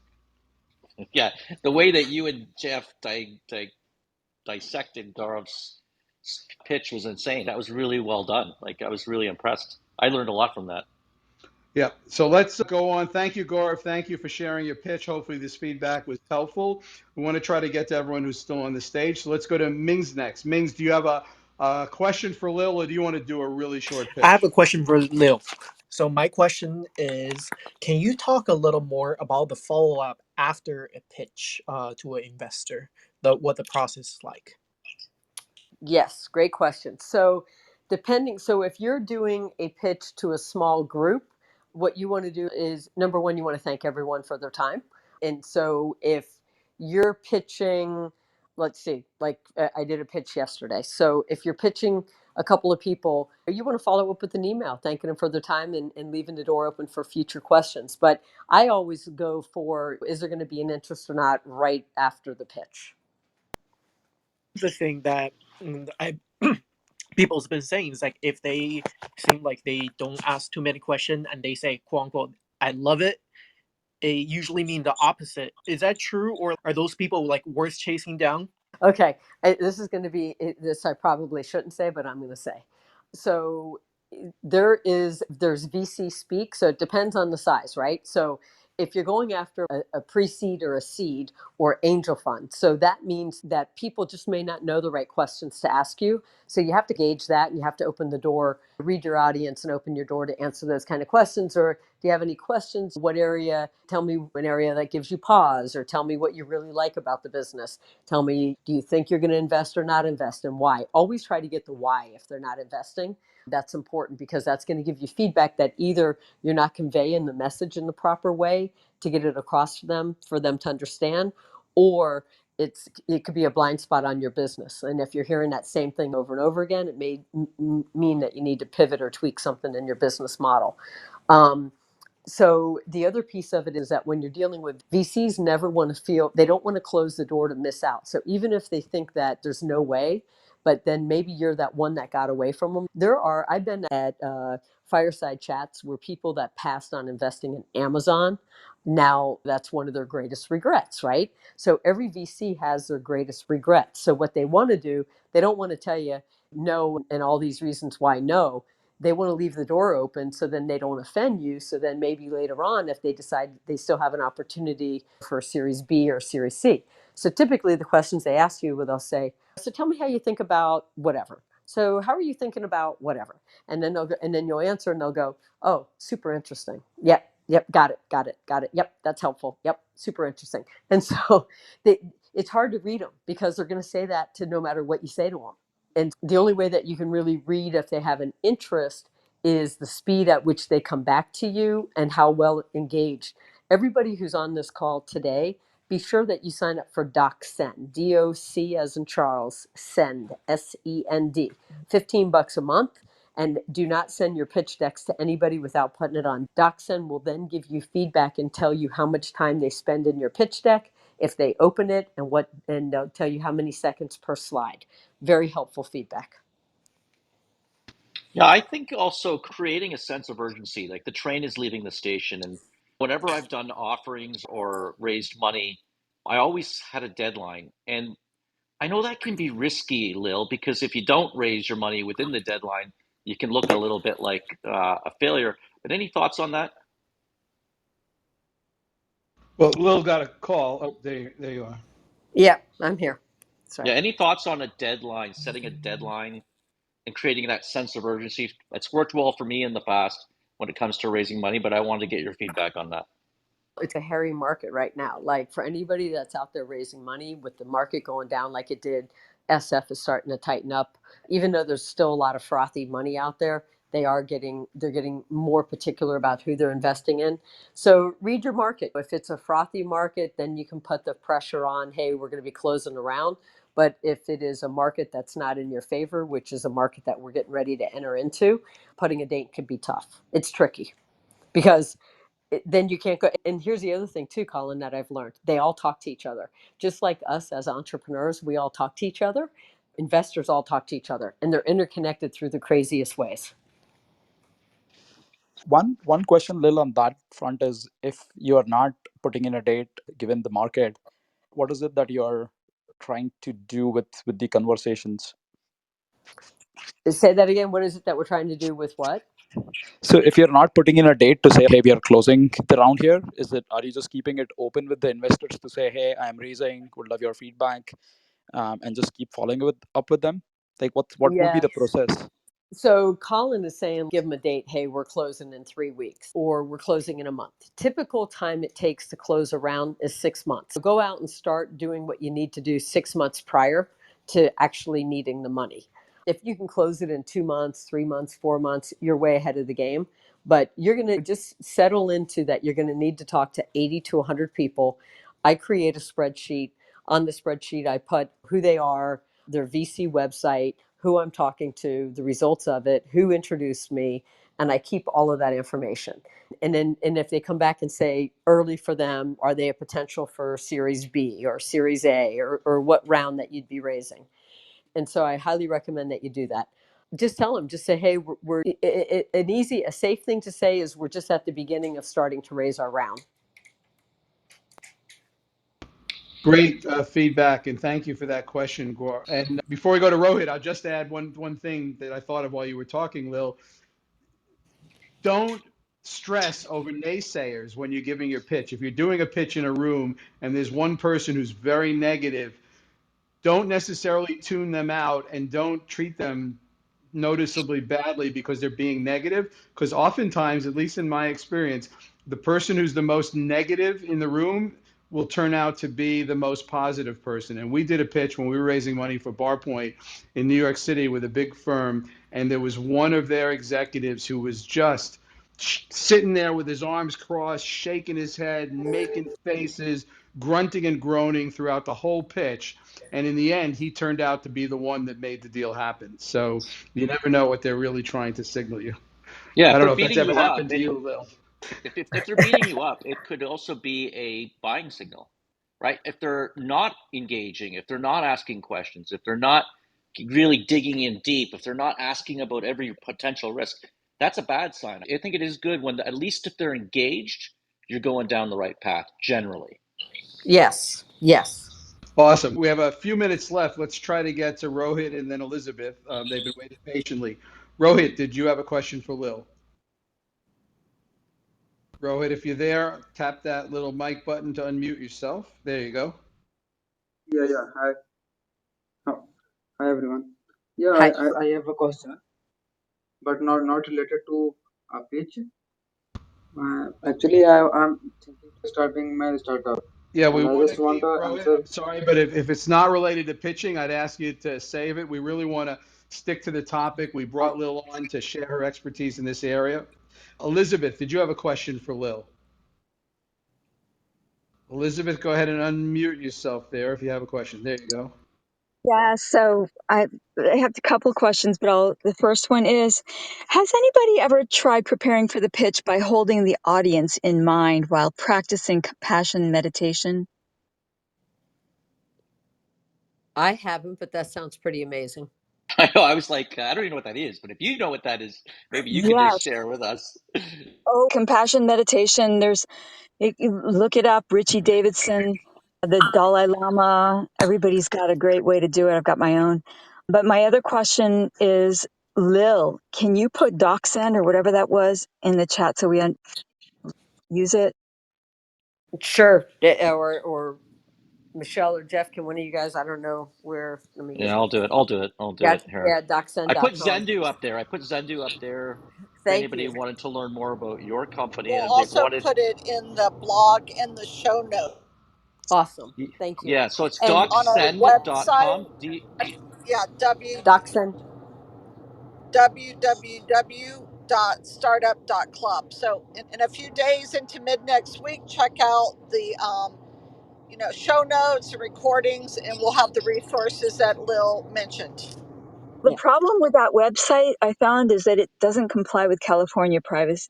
yeah, the way that you and Jeff dissected Gaurav's pitch was insane. That was really well done. Like I was really impressed. I learned a lot from that. Yeah. So let's go on. Thank you, Gaurav. Thank you for sharing your pitch. Hopefully this feedback was helpful. We want to try to get to everyone who's still on the stage. So let's go to Mings next. Mings, do you have a question for Lil, or do you want to do a really short I have a pitch? question for Lil. So my question is, can you talk a little more about the follow up after a pitch to an investor? What the process is like? Yes, great question. So if you're doing a pitch to a small group, what you want to do is, number one, you want to thank everyone for their time. And so if you're pitching, let's see, like I did a pitch yesterday. So if you're pitching a couple of people, you want to follow up with an email thanking them for their time, and leaving the door open for future questions. But I always go for, is there going to be an interest or not, right after the pitch? The thing that I people's been saying is like, if they seem like they don't ask too many questions and they say quote unquote I love it, it usually mean the opposite. Is that true, or are those people like worth chasing down? Okay, this is going to be this I probably shouldn't say, but I'm going to say. So there's VC speak, so it depends on the size, right? So if you're going after a pre-seed or a seed or angel fund, so that means that people just may not know the right questions to ask you. So you have to gauge that, and you have to open the door, read your audience, and open your door to answer those kind of questions. Or do you have any questions? What area? Tell me an area that gives you pause, or tell me what you really like about the business. Tell me, do you think you're going to invest or not invest, and why? Always try to get the why if they're not investing. That's important, because that's going to give you feedback that either you're not conveying the message in the proper way to get it across to them for them to understand, or it could be a blind spot on your business. And if you're hearing that same thing over and over again, it may mean that you need to pivot or tweak something in your business model. So the other piece of it is that when you're dealing with VCs, never want to feel, they don't want to close the door to miss out. So even if they think that there's no way, but then maybe you're that one that got away from them. I've been at fireside chats where people that passed on investing in Amazon, now that's one of their greatest regrets, right? So every VC has their greatest regrets. So what they want to do, they don't want to tell you no and all these reasons why no. They want to leave the door open so then they don't offend you. So then maybe later on, if they decide they still have an opportunity for a Series B or Series C. So typically the questions they ask you, they'll say, so tell me how you think about whatever. So how are you thinking about whatever? And then they'll go, and then you'll answer and they'll go, oh, super interesting. Yep. Yep. Got it. Got it. Got it. Yep. That's helpful. Yep. Super interesting. And so they, it's hard to read them because they're going to say that to no matter what you say to them. And the only way that you can really read if they have an interest is the speed at which they come back to you and how well engaged. Everybody who's on this call today, be sure that you sign up for DocSend, DOC as in Charles, send, SEND, $15 a month. And do not send your pitch decks to anybody without putting it on. DocSend will then give you feedback and tell you how much time they spend in your pitch deck, if they open it, and they'll tell you how many seconds per slide. Very helpful feedback. Yeah, I think also creating a sense of urgency, like the train is leaving the station. And whenever I've done offerings or raised money, I always had a deadline. And I know that can be risky, Lil, because if you don't raise your money within the deadline, you can look a little bit like a failure. But any thoughts on that? Well, Lil got a call. Oh, there you are. Yeah, I'm here. Sorry. Yeah, any thoughts on a deadline, setting a deadline and creating that sense of urgency? It's worked well for me in the past when it comes to raising money, but I wanted to get your feedback on that. It's a hairy market right now. Like for anybody that's out there raising money with the market going down like it did, SF is starting to tighten up. Even though there's still a lot of frothy money out there, they're getting more particular about who they're investing in. So read your market. If it's a frothy market, then you can put the pressure on, hey, we're going to be closing around. But if it is a market that's not in your favor, which is a market that we're getting ready to enter into, putting a date could be tough. It's tricky because then you can't go. And here's the other thing too, Colin, that I've learned. They all talk to each other. Just like us as entrepreneurs, we all talk to each other. Investors all talk to each other, and they're interconnected through the craziest ways. One question, Lil, on that front is, if you are not putting in a date given the market, what is it that you are trying to do with the conversations? Say that again. What is it that we're trying to do with what? So if you're not putting in a date to say, hey, we are closing the round here, are you just keeping it open with the investors to say, hey, I'm raising, would love your feedback, and just keep following up with them? Like what would be Yeah. the process? So Colin is saying, give them a date. Hey, we're closing in 3 weeks or we're closing in a month. Typical time it takes to close a round is 6 months. So go out and start doing what you need to do 6 months prior to actually needing the money. If you can close it in 2 months, 3 months, 4 months, you're way ahead of the game. But you're going to just settle into that. You're going to need to talk to 80 to 100 people. I create a spreadsheet. On the spreadsheet, I put who they are, their VC website, who I'm talking to, the results of it, who introduced me, and I keep all of that information. And if they come back and say early for them, are they a potential for Series B or Series A or what round that you'd be raising? And so I highly recommend that you do that. Just tell them, just say, hey, a safe thing to say is we're just at the beginning of starting to raise our round. Great feedback, and thank you for that question, Gore. And before we go to Rohit, I'll just add one thing that I thought of while you were talking, Lil. Don't stress over naysayers when you're giving your pitch. If you're doing a pitch in a room and there's one person who's very negative, don't necessarily tune them out and don't treat them noticeably badly because they're being negative. Because oftentimes, at least in my experience, the person who's the most negative in the room will turn out to be the most positive person. And we did a pitch when we were raising money for Barpoint in New York City with a big firm, and there was one of their executives who was just sitting there with his arms crossed, shaking his head, making faces, grunting and groaning throughout the whole pitch. And in the end, he turned out to be the one that made the deal happen. So you never know what they're really trying to signal you. Yeah, I if don't they're know if that's beating ever you up, happened to you, Lil. if they're beating you up, it could also be a buying signal, right? If they're not engaging, if they're not asking questions, if they're not really digging in deep, if they're not asking about every potential risk, that's a bad sign. I think it is good when, at least if they're engaged, you're going down the right path generally. Yes, yes. Awesome. We have a few minutes left. Let's try to get to Rohit and then Elizabeth. They've been waiting patiently. Rohit, did you have a question for Lil? Rohit, if you're there, tap that little mic button to unmute yourself. There you go. Yeah, yeah. Hi. Oh, hi everyone. Yeah, Hi. I have a question, but not related to a pitch. Actually, I'm thinking to starting my startup, Yeah, we and I want just to want keep to growing. answer. I'm sorry, but if it's not related to pitching, I'd ask you to save it. We really want to stick to the topic. We brought Lil on to share her expertise in this area. Elizabeth, did you have a question for Lil? Elizabeth, go ahead and unmute yourself there if you have a question. There you go. Yeah, so I have a couple questions, but the first one is, has anybody ever tried preparing for the pitch by holding the audience in mind while practicing compassion meditation? I haven't, but that sounds pretty amazing. I know. I was like, I don't even know what that is, but if you know what that is, maybe you could just Yes. share with us. Oh, compassion meditation. You look it up, Richie Davidson, the Dalai Lama. Everybody's got a great way to do it. I've got my own. But my other question is, Lil, can you put DocSend or whatever that was in the chat so we use it? Sure. Or Michelle or Jeff, can one of you guys, I don't know where, let me get Yeah, my, I'll do it. I'll do it. I'll do yeah, it here. yeah, I put docsend.com. Xendoo up there. For Thank anybody you. wanted to learn more about your company We'll and they also wanted, put it in the blog in the show notes Awesome. Thank you. yeah. So it's And on our docsend.com. website. Yeah, docsend. www.startup.club. So in a few days into mid next week, check out the show notes and recordings, and we'll have the resources that Lil mentioned. The Yeah. problem with that website I found is that it doesn't comply with California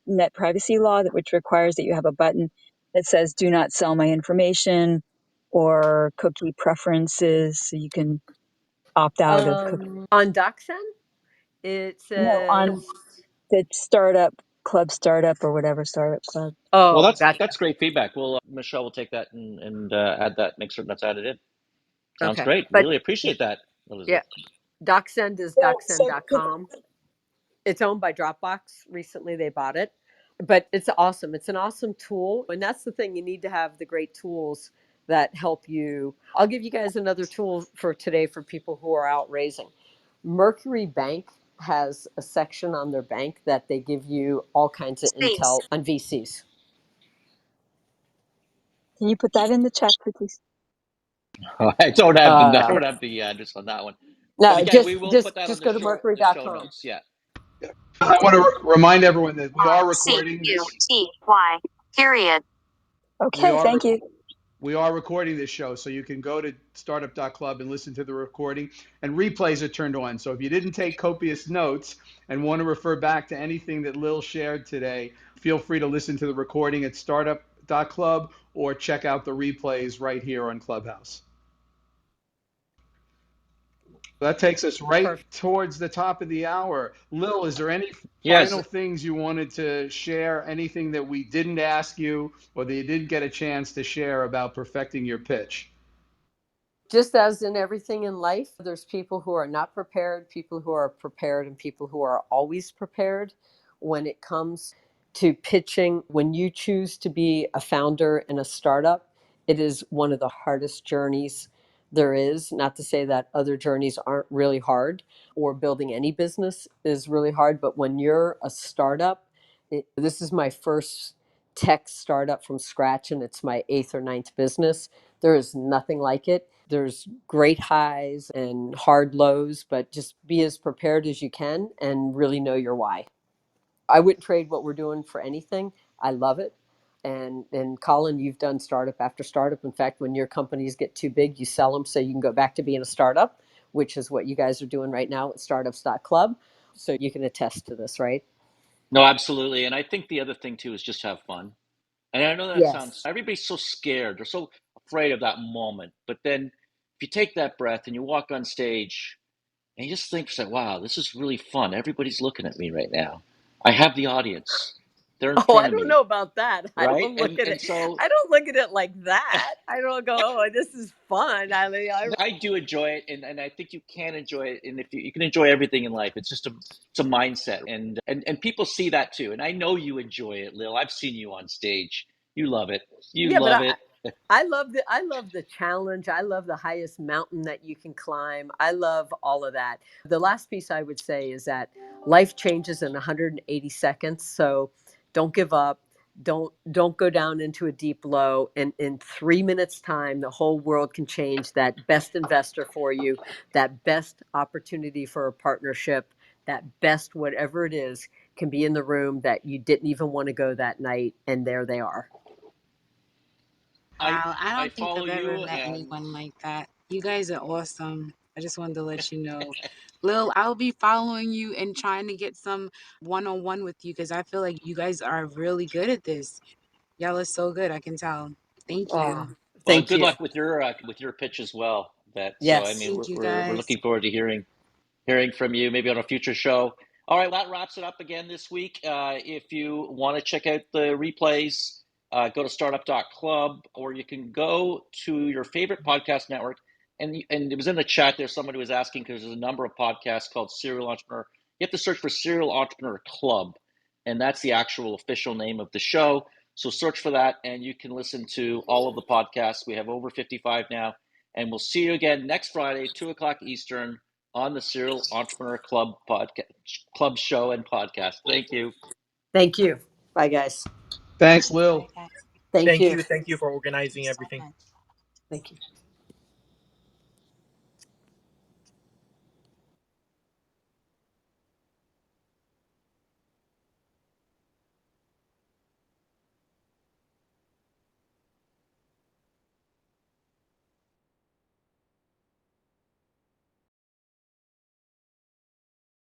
net privacy law, which requires that you have a button that says "Do not sell my information" or cookie preferences, so you can opt out of cookie. On docsend, it No, on says, the startup club, startup or whatever startup club. Well, oh, that's gotcha. great feedback. Michelle will take that and add that, make certain that's added in. Sounds Okay. great. But Really appreciate that, yeah, Elizabeth. docsend is Yeah, so docsend.com. It's owned by Dropbox. Recently, they bought it, but it's awesome. It's an awesome tool, and that's the thing. You need to have the great tools that help you. I'll give you guys another tool for today for people who are out raising. Mercury Bank has a section on their bank that they give you all kinds of intel on VCs. can you put that in the chat, please? I don't have Uh, the address on that one, but no, again, we will put that on just go to the show mercury.com. notes. Yeah. I want to remind everyone that we are recording this. CUTY. Period. We Okay, are thank you. we are recording this show, so you can go to startup.club and listen to the recording. And replays are turned on. So if you didn't take copious notes and want to refer back to anything that Lil shared today, feel free to listen to the recording at startup.club or check out the replays right here on Clubhouse. That takes us right Perfect. towards the top of the hour. Lil, is there any Yes. final things you wanted to share? Anything that we didn't ask you or that you didn't get a chance to share about perfecting your pitch? Just as in everything in life, there's people who are not prepared, people who are prepared, and people who are always prepared when it comes to pitching. When you choose to be a founder in a startup, it is one of the hardest journeys there is. Not to say that other journeys aren't really hard, or building any business is really hard, but when you're a startup, this is my first tech startup from scratch, and it's my eighth or ninth business. There is nothing like it. There's great highs and hard lows, but just be as prepared as you can and really know your why. I wouldn't trade what we're doing for anything. I love it. And Colin, you've done startup after startup. In fact, when your companies get too big, you sell them so you can go back to being a startup, which is what you guys are doing right now at startups.club. So you can attest to this, right? No, absolutely. And I think the other thing too is just have fun. And I know that sounds, Yes. everybody's so scared. They're so afraid of that moment. But then if you take that breath and you walk on stage and you just think, wow, this is really fun. Everybody's looking at me right now. I have the audience. They're in Oh, front I of don't me, know about that. I right? don't look And at and it. so I don't look at it like that. I don't go, oh, this is fun. I mean, I do enjoy it, and I think you can enjoy it, and if you can enjoy everything in life, it's just it's a mindset, and people see that too, and I know you enjoy it, Lil. I've seen you on stage. You love it. You yeah, but love it. I love the challenge. I love the highest mountain that you can climb. I love all of that. The last piece I would say is that life changes in 180 seconds. So don't give up. Don't go down into a deep low. And in 3 minutes time, the whole world can change. That best investor for you, that best opportunity for a partnership, that best whatever it is can be in the room that you didn't even want to go that night. And there they are. Wow, I I don't think follow I've ever you, met and anyone like that. You guys are awesome. I just wanted to let you know. Lil, I'll be following you and trying to get some one-on-one with you because I feel like you guys are really good at this. Y'all are so good, I can tell. Thank Oh, you. well, thank good you. luck with your pitch as well. That so I Yes. mean Thank you we're guys. looking forward to hearing from you maybe on a future show. All right, that wraps it up again this week. If you want to check out the replays, go to startup.club, or you can go to your favorite podcast network. And it was in the chat there, somebody was asking because there's a number of podcasts called Serial Entrepreneur. You have to search for Serial Entrepreneur Club, and that's the actual official name of the show. So search for that, and you can listen to all of the podcasts. We have over 55 now, and we'll see you again next Friday, 2 o'clock Eastern, on the Serial Entrepreneur Club Club show and podcast. Thank you. Thank you. Bye, guys. Thanks, Bye, Lil. guys. Thank you. Thank you for Thank you organizing so everything. much. Thank you.